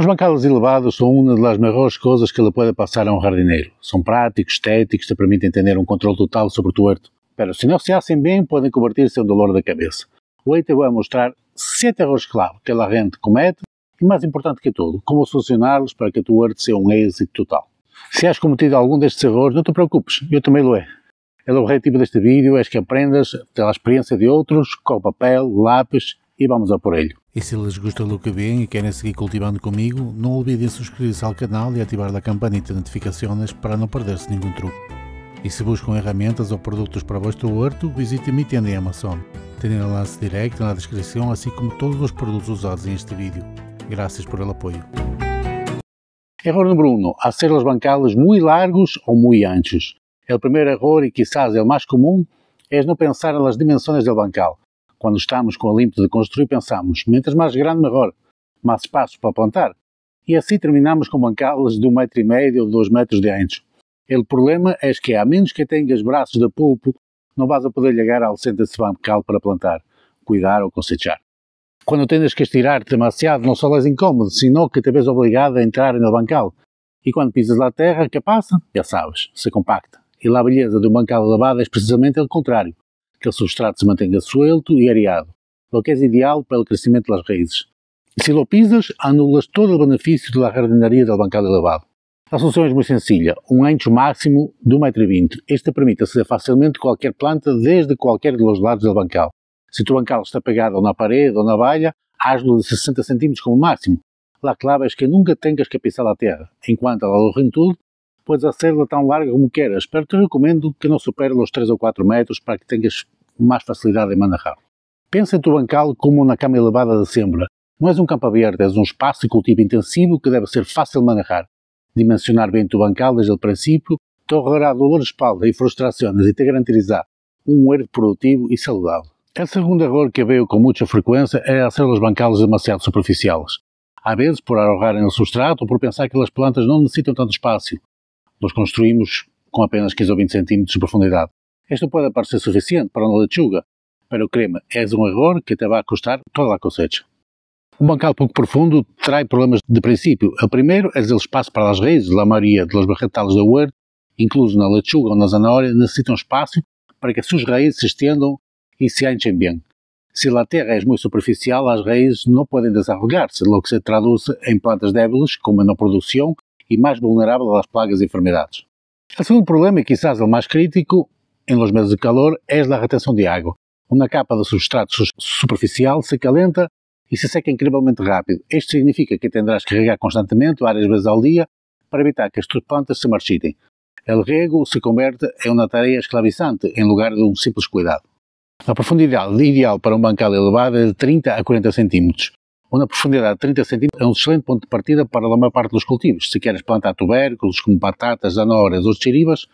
Los bancales elevados son una de las mejores cosas que le puede pasar a un jardinero. Son prácticos, estéticos, te permiten tener un control total sobre tu huerto. Pero si no se hacen bien, pueden convertirse en dolor de cabeza. Hoy te voy a mostrar 7 errores clave que la gente comete y, más importante que todo, cómo solucionarlos para que tu huerto sea un éxito total. Si has cometido algum destes errores, não te preocupes, eu também lo é. O objetivo deste vídeo é que aprendas pela experiência de outros, com papel, lápis e vamos ao por ello. E se les gusta lo que ven e querem seguir cultivando comigo, não olvidem suscrever-se ao canal e ativar a campanita de notificações para não perder-se nenhum truque. E se buscam ferramentas ou produtos para o vosso huerto, visite minha tienda em Amazon. Tem o enlace direto na descrição, assim como todos os produtos usados neste vídeo. Graças por el apoio. Error número 1. Hacer los bancales muy largos o muy anchos. El primer error, y quizás el más común, es no pensar en las dimensiones del bancal. Cuando estamos con el ímpetu de construir, pensamos, mientras más grande mejor, más espacio para plantar. Y así terminamos con bancales de 1,5 metros ou 2 metros de ancho. El problema es que, a menos que tengas brazos de pulpo, no vas a poder llegar ao centro desse bancal para plantar, cuidar ou cosechar. Quando tens que estirar-te demasiado, não só és incómodo, sino que te ves obrigado a entrar no bancal. E quando pisas a terra, ¿qué pasa? Já sabes, se compacta. E a beleza de um bancal elevado é precisamente o contrário, que o substrato se mantenha suelto e areado, o que é ideal para o crescimento das raízes. E se lo pisas, anulas todo o benefício da jardineria do bancal elevado. A solução é muito sencilla, um ancho máximo de 1,20 m. Este permite aceder facilmente qualquer planta desde qualquer dos lados do bancal. Se tu bancal está pegado na parede ou na valha, hazlo de 60 cm como máximo. A clave é que nunca tenhas que pisar a terra. Enquanto a la longitud, puedes hacerla tão larga como queiras, pero te recomendo que não supere os 3 ou 4 metros para que tenhas mais facilidade em manejar. Pensa em tu bancal como uma cama elevada de siembra. Não é um campo aberto, é um espaço de cultivo intensivo que deve ser fácil de manejar. Dimensionar bem tu bancal desde o princípio te ahorrará dolor de espalda e frustrações e te garantirá um huerto produtivo e saudável. El segundo error que veo con mucha frecuencia es hacer los bancales demasiado superficiales. A veces por arrojar en el sustrato o por pensar que las plantas no necesitan tanto espacio. Los construimos con apenas 15 o 20 centímetros de profundidad. Esto puede parecer suficiente para una lechuga, pero créeme, es un error que te va a costar toda la cosecha. Un bancal poco profundo trae problemas de principio. El primero es el espacio para las raíces. La mayoría de los vegetales de huerto, incluso na lechuga ou na zanahoria, necesitam espaço para que as suas raízes se estendam e se anchem bem. Se a terra é muito superficial, as raízes não podem desarrollar-se, lo que se traduz em plantas débiles, com menor produção e mais vulnerável às plagas e enfermedades. O segundo problema, e quizás o mais crítico, em los meses de calor, é a retenção de água. Uma capa de substrato superficial se calenta e se seca incrivelmente rápido. Isto significa que tendrás que regar constantemente, várias vezes ao dia, para evitar que as tuas plantas se marchitem. O riego se converte em uma tarefa esclavizante, em lugar de um simples cuidado. A profundidade ideal para um bancal elevado é de 30 a 40 cm. Uma profundidade de 30 cm é um excelente ponto de partida para a maior parte dos cultivos. Se queres plantar tubérculos como batatas, zanahorias ou chiribas,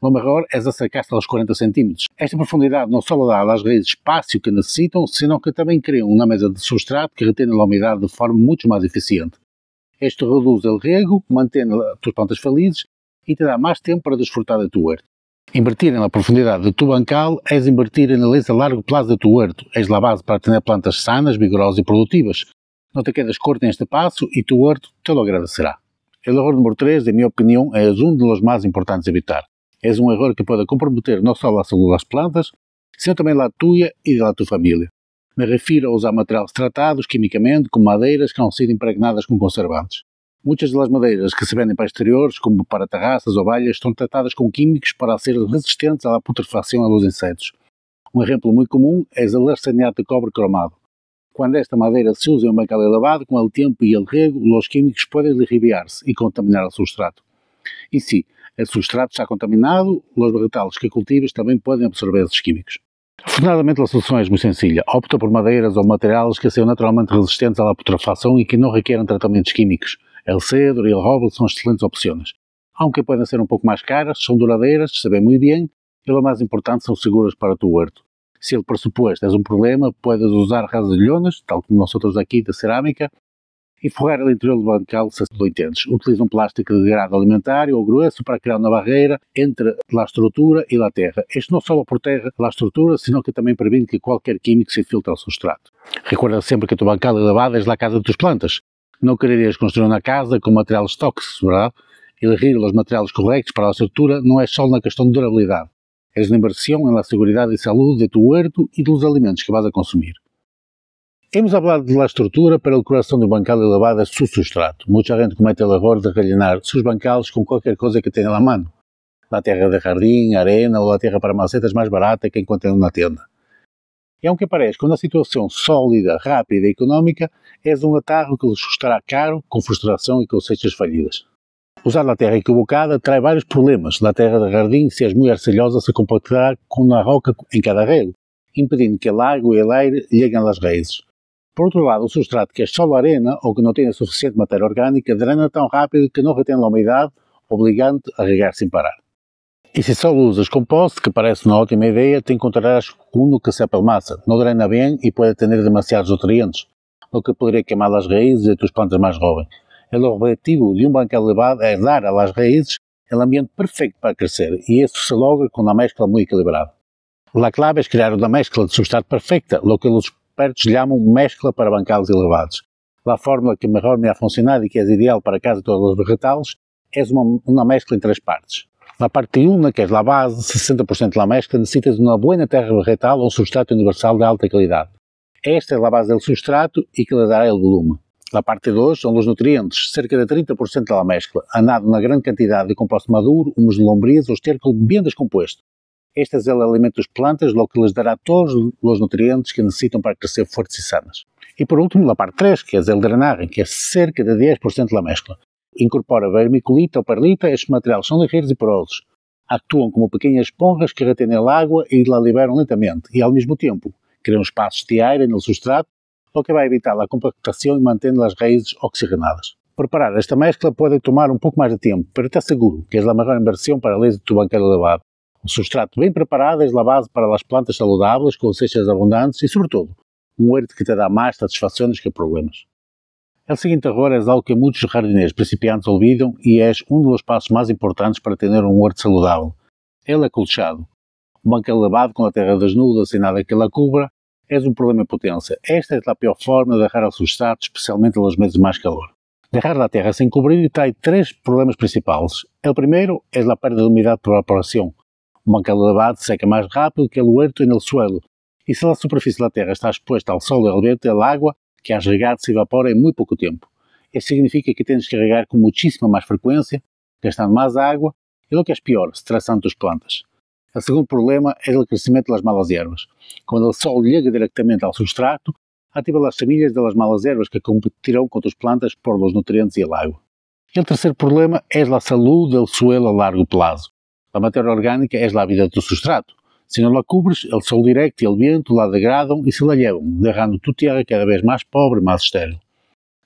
o melhor é acercar-se aos 40 cm. Esta profundidade não só dá às raízes espaço que necessitam, senão que também criam uma mesa de substrato que retém a umidade de forma muito mais eficiente. Isto reduz o riego, mantém as tuas plantas felizes e te dá mais tempo para desfrutar da tua huerta. Invertir na profundidade do tu bancal é invertir na lisa a largo prazo do tu huerto. És a base para ter plantas sanas, vigorosas e produtivas. Não te quedas corto neste passo e tu huerto te lo agradecerá. O erro número 3, em minha opinião, é um dos mais importantes a evitar. É um erro que pode comprometer não só a saúde das plantas, sino também a tua e da tua família. Me refiro a usar materiais tratados quimicamente, como madeiras que não sido impregnadas com conservantes. Muitas das madeiras que se vendem para exteriores, como para terraças ou valhas, estão tratadas com químicos para ser resistentes à putrefação e aos insetos. Um exemplo muito comum é o arseniato de cobre cromado. Quando esta madeira se usa em um bancal elevado, com o tempo e o riego, os químicos podem derribar-se e contaminar o substrato. E se o substrato está contaminado, os vegetais que cultivas também podem absorver esses químicos. Afortunadamente, a solução é muito sencilla. Opta por madeiras ou materiais que sejam naturalmente resistentes à putrefação e que não requeram tratamentos químicos. El cedro e el roble são excelentes opções. Aunque podem ser um pouco mais caras, são duradeiras, se ven muito bem e o mais importante, são seguras para o tu huerto. Se o pressuposto é um problema, podes usar raselhones, tal como nós outros aqui de cerâmica, e forrar o interior do bancal se lo entendes. Utiliza um plástico de grado alimentar ou grosso para criar uma barreira entre a estrutura e a terra. Isto não só protege a estrutura, sino que também previne que qualquer químico se infiltre ao substrato. Recuerda sempre que o teu bancal elevado é a casa de tuas plantas. No quereres construir una casa con materiales tóxicos, ¿verdad? Elegir los materiales correctos para la estructura no es solo una cuestión de durabilidad, es una inversión en la seguridad y salud de tu huerto y de los alimentos que vas a consumir. Hemos hablado de la estructura, pero el corazón de un bancal elevado es su sustrato. Mucha gente comete el error de rellenar sus bancales con cualquier cosa que tenga a la mano. La tierra de jardín, arena o la tierra para macetas más barata que encuentre en una tienda. Y aunque parezca una situación sólida, rápida y económica, es un atajo que les costará caro, con frustración y cosechas fallidas. Usar la tierra equivocada trae varios problemas. La tierra de jardín, si es muy arcillosa, se compactará con una roca en cada rego, impedindo que el agua y el aire lleguen a las raíces. Por otro lado, el sustrato que es solo arena o que no tiene suficiente materia orgánica drena tan rápido que no retiene la humedad, obligando a regar sin parar. Y si solo usas compost, que parece una ótima idea, te encontrarás uno que se apelmaza, no drena bien y puede tener demasiados nutrientes, lo que podría quemar las raíces de tus plantas más jóvenes. El objetivo de un bancal elevado es dar a las raíces el ambiente perfecto para crecer, y esto se logra con una mezcla muy equilibrada. La clave es crear una mezcla de sustrato perfecta, lo que los expertos llaman mezcla para bancales elevados. La fórmula que mejor me ha funcionado y que es ideal para casi todos los vegetales es una mezcla en 3 partes. La parte 1, que es la base, 60% de la mezcla, necesitas de una buena terra vegetal o un sustrato universal de alta calidad. Esta es la base del sustrato y que le dará el volumen. La parte 2 son los nutrientes, cerca de 30% de la mezcla, anado una gran cantidad de composto maduro, humus de lombriz o estiércol bien descompuesto. Este es el alimento de las plantas, lo que les dará todos los nutrientes que necesitan para crecer fuertes y sanas. Y por último, la parte 3, que es el drenaje, que es cerca de 10% de la mezcla. Incorpora vermiculita o perlita, estes materiais são ligeiros e porosos. Actuam como pequenas esponjas que retêm a água e la liberam lentamente, e ao mesmo tempo criam espaços de aire no substrato, o que vai evitar a compactação e mantendo as raízes oxigenadas. Preparar esta mezcla pode tomar um pouco mais de tempo, pero te aseguro que é a melhor inversão para el éxito de tu banquero elevado. Um substrato bem preparado é a base para as plantas saludáveis, com cosechas abundantes e, sobretudo, huerto que te dá mais satisfações que problemas. El siguiente error es algo que muchos jardineros principiantes olvidan y es uno de los pasos más importantes para tener un huerto saludable. El acolchado. Un bancal elevado con la tierra desnuda sin nada que la cubra es un problema en potencia. Esta es la peor forma de dejar el sustrato, especialmente en los meses de más calor. Dejar la tierra sin cubrir trae 3 problemas principales. El primero es la pérdida de humedad por evaporación. Un bancal elevado seca más rápido que el huerto en el suelo, y si la superficie de la tierra está expuesta al sol y al viento, el agua que has regado se evapora en muy poco tiempo. Eso significa que tienes que regar con muchísima más frecuencia, gastando más agua y, lo que es peor, estresando tus plantas. El segundo problema es el crecimiento de las malas hierbas. Cuando el sol llega directamente al sustrato, activa las semillas de las malas hierbas que competirán con tus plantas por los nutrientes y el agua. Y el tercer problema es la salud del suelo a largo plazo. La materia orgánica es la vida de tu sustrato. Si no la cubres, el sol directo y el viento la degradan y se la llevan, dejando tu tierra cada vez más pobre y más estéril.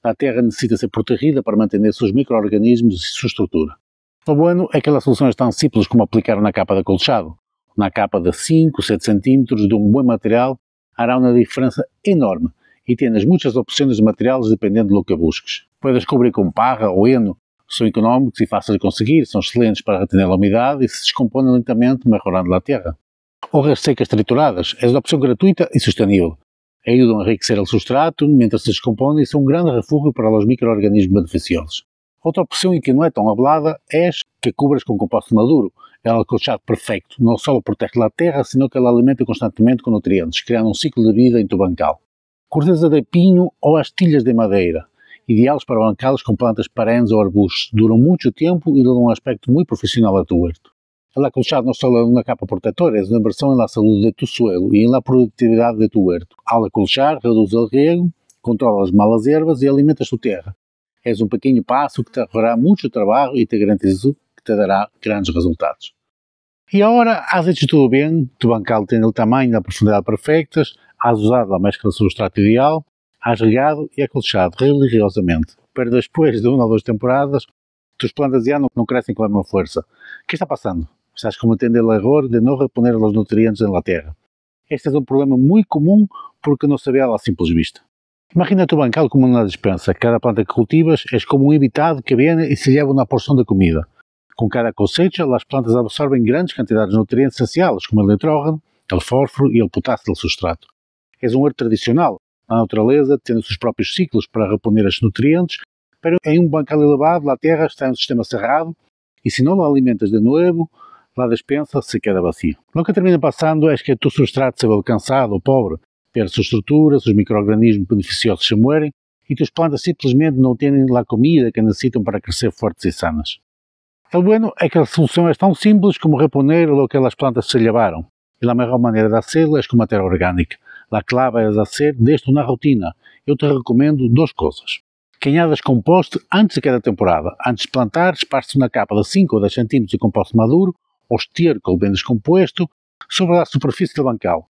La tierra necesita ser protegida para mantener sus microorganismos y su estructura. Lo bueno es que las soluciones tan simples como aplicar una capa de acolchado. Una capa de 5 o 7 centímetros de un buen material hará una diferencia enorme y tienes muchas opciones de materiales dependiendo de lo que busques. Puedes cubrir con paja o heno. Son económicos y fáciles de conseguir, son excelentes para retener la humedad y se descomponen lentamente mejorando la tierra. Hojas secas trituradas es una opción gratuita y sostenible. Ayudan a enriquecer el sustrato mientras se descompone y son un gran refugio para los microorganismos beneficiosos. Otra opción y que no es tan hablada es que cubres con composto maduro. El acolchado perfecto no solo protege la tierra, sino que la alimenta constantemente con nutrientes, creando un ciclo de vida en tu bancal. Corteza de pino o astillas de madeira, ideales para bancales con plantas perennes o arbustos, duran mucho tiempo y dan un aspecto muy profesional a tu huerto. El acolchado no solo es una capa protectora, es una inversión en la salud de tu suelo y en la productividad de tu huerto. Al acolchar, reduce el riego, controla las malas hierbas y alimenta tu tierra. Es un pequeño paso que te ahorrará mucho trabajo y te garantizo que te dará grandes resultados. Y ahora has hecho todo bien, tu bancal tiene el tamaño y la profundidad perfectas, has usado la mezcla de sustrato ideal, has regado y acolchado religiosamente. Pero después de 1 o 2 temporadas, tus plantas ya no crecen con la misma fuerza. ¿Qué está pasando? Estás cometiendo el error de no reponer los nutrientes en la tierra. Este es un problema muy común porque no se ve a la simple vista. Imagina tu bancal como una despensa. Cada planta que cultivas es como un invitado que viene y se lleva una porción de comida. Con cada cosecha, las plantas absorben grandes cantidades de nutrientes esenciales como el nitrógeno, el fósforo y el potasio del sustrato. Es un huerto tradicional, na natureza, tendo os seus próprios ciclos para reponer estes nutrientes, pero em um bancal elevado, a terra está em um sistema cerrado e se não la alimentas de novo, la despensa se queda vacía. Lo que termina passando é que tu substrato se vê cansado ou pobre, perde sua estrutura, seus micro-organismos beneficiosos se muerem e tus plantas simplesmente não têm a comida que necessitam para crescer fortes e sanas. O bueno é que a solução é tão simples como reponer o que as plantas se levaram. E a melhor maneira de hacerlo é com matéria orgânica. A clave é hacer desta uma rotina. Eu te recomendo duas coisas. Que añadas composto antes de cada temporada. Antes de plantar, esparce uma capa de 5 ou 10 cm de composto maduro ou estiércol bem descomposto sobre a superfície do bancal,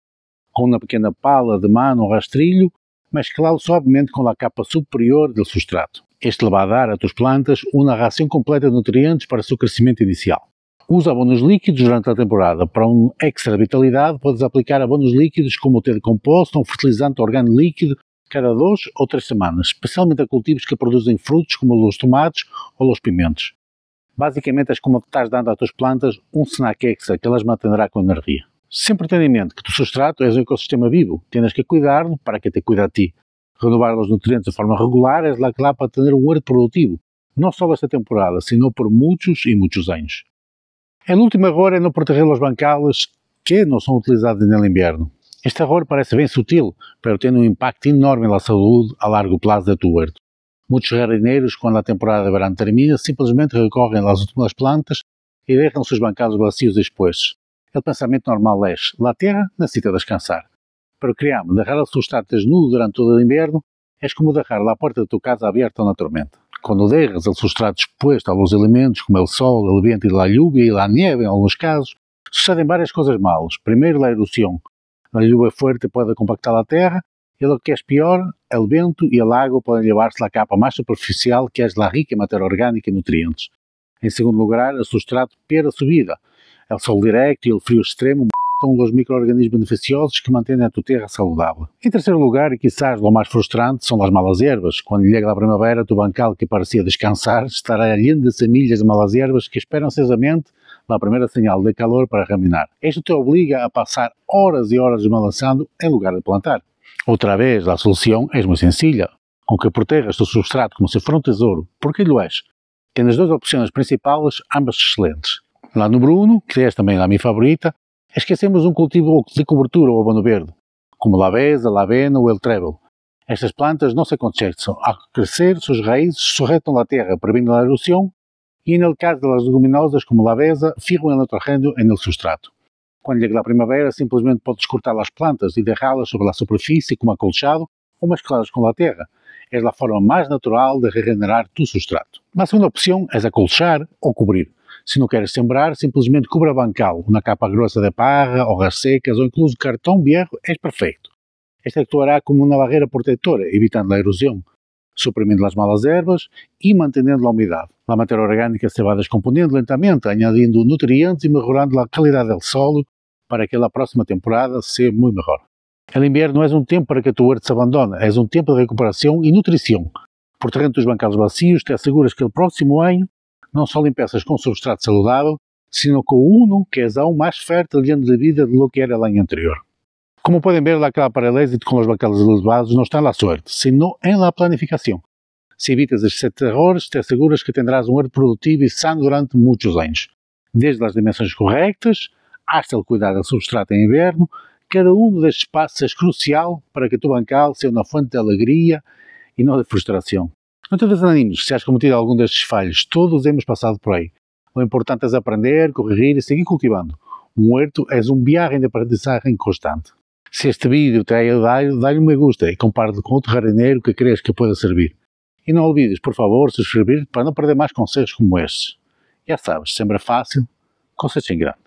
com uma pequena pala de mano ou rastrilho, mesclado suavemente com a capa superior do substrato. Este vai dar a tus plantas uma ração completa de nutrientes para seu crescimento inicial. Usa abonos líquidos durante a temporada. Para um extra vitalidade, podes aplicar abonos líquidos como o té de composto ou um fertilizante orgânico líquido cada 2 ou 3 semanas, especialmente a cultivos que produzem frutos como os tomates ou os pimentos. Basicamente, é como estás dando às tuas plantas um snack extra que elas mantendrá com energia. Sempre tenha em mente que o substrato é um ecossistema vivo, tens que cuidar-lo para que te cuide a ti. Renovar os nutrientes de forma regular é a clave para ter um huerto produtivo, não só esta temporada, sino por muitos e muitos anos. O último erro é não proteger os bancales que não são utilizados no inverno. Este erro parece bem sutil, mas tem um impacto enorme na saúde a largo prazo do teu huerto. Muitos jardineiros, quando a temporada de verão termina, simplesmente recorrem às últimas plantas e deixam os seus bancales vazios e expostos. O pensamento normal é: a terra necessita descansar. Pero criamos, deixar o substrato desnudo durante todo o inverno é como deixar a porta da tua casa aberta na tormenta. Quando deixas o substrato exposto a alguns elementos, como o sol, o vento e a lluvia e a neve, em alguns casos, sucedem várias coisas malas. Primeiro, a erosão. A lluvia forte pode compactar a terra e, o que é pior, o vento e a água podem levar-se à capa mais superficial, que é a rica em matéria orgânica e nutrientes. Em segundo lugar, o substrato perde a sua vida. O sol direto e o frio extremo são os micro-organismos beneficiosos que mantêm a tua terra saudável. Em terceiro lugar, e quizás o mais frustrante, são as malas ervas. Quando chega a primavera, o bancal que parecia descansar estará alheio de semilhas de malas ervas que esperam ansiosamente a primeira señal de calor para germinar. Isto te obriga a passar horas e horas desmalaçando em lugar de plantar. Outra vez, a solução é muito sencilla. Com que protejas o substrato como se for um tesouro, porque lo és. Tens duas opções principais, ambas excelentes. Lá no Bruno, que é também a minha favorita, esquecemos um cultivo de cobertura ou abono verde, como a avesa, a avena ou o treble. Estas plantas não se consertam. Ao crescer, suas raízes sujetam a terra, prevenindo a erosão, e no caso das leguminosas, como a avesa, fijam o nitrogênio no substrato. Quando chega a primavera, simplesmente podes cortar as plantas e deixá-las sobre a superfície como acolchado ou mescladas com a terra. É a forma mais natural de regenerar tu substrato. A segunda opção é acolchar ou cobrir. Se não queres sembrar, simplesmente cubra bancal, uma capa grossa de parra, hojas secas ou incluso cartão viejo é perfeito. Este actuará como uma barreira protetora, evitando a erosão, suprimindo as malas ervas e mantendo a umidade. A matéria orgânica se vai descomponendo lentamente, añadindo nutrientes e melhorando a qualidade do solo para que a próxima temporada seja muito melhor. O inverno não é um tempo para que tu huerto se abandone, é um tempo de recuperação e nutrição. Protegendo os bancales vazios, te asseguras que o próximo ano não só empiezas com um substrato saudável, sino com um que é aún mais fértil e lleno de vida do que era o ano anterior. Como podem ver, a clave para el éxito com os bancales elevados não está na sorte, sino em la planificação. Se evitas estes 7 erros, te asseguras que tendrás um huerto produtivo e sano durante muitos anos. Desde as dimensões corretas, hasta o cuidado do substrato em inverno, cada um destes passos é crucial para que o teu bancal seja uma fonte de alegria e não de frustração. Não te desanimes se has cometido algum destes falhos, todos hemos passado por aí. O importante é aprender, corrigir e seguir cultivando. Um huerto é um viagem de aprendizagem constante. Se este vídeo te ha ayudado, dá-lhe um me gusta e comparte com outro jardineiro que crees que pueda servir. E não olvides, por favor, subscrever para não perder mais conselhos como estes. Já sabes, sempre é fácil, cosecha em grande.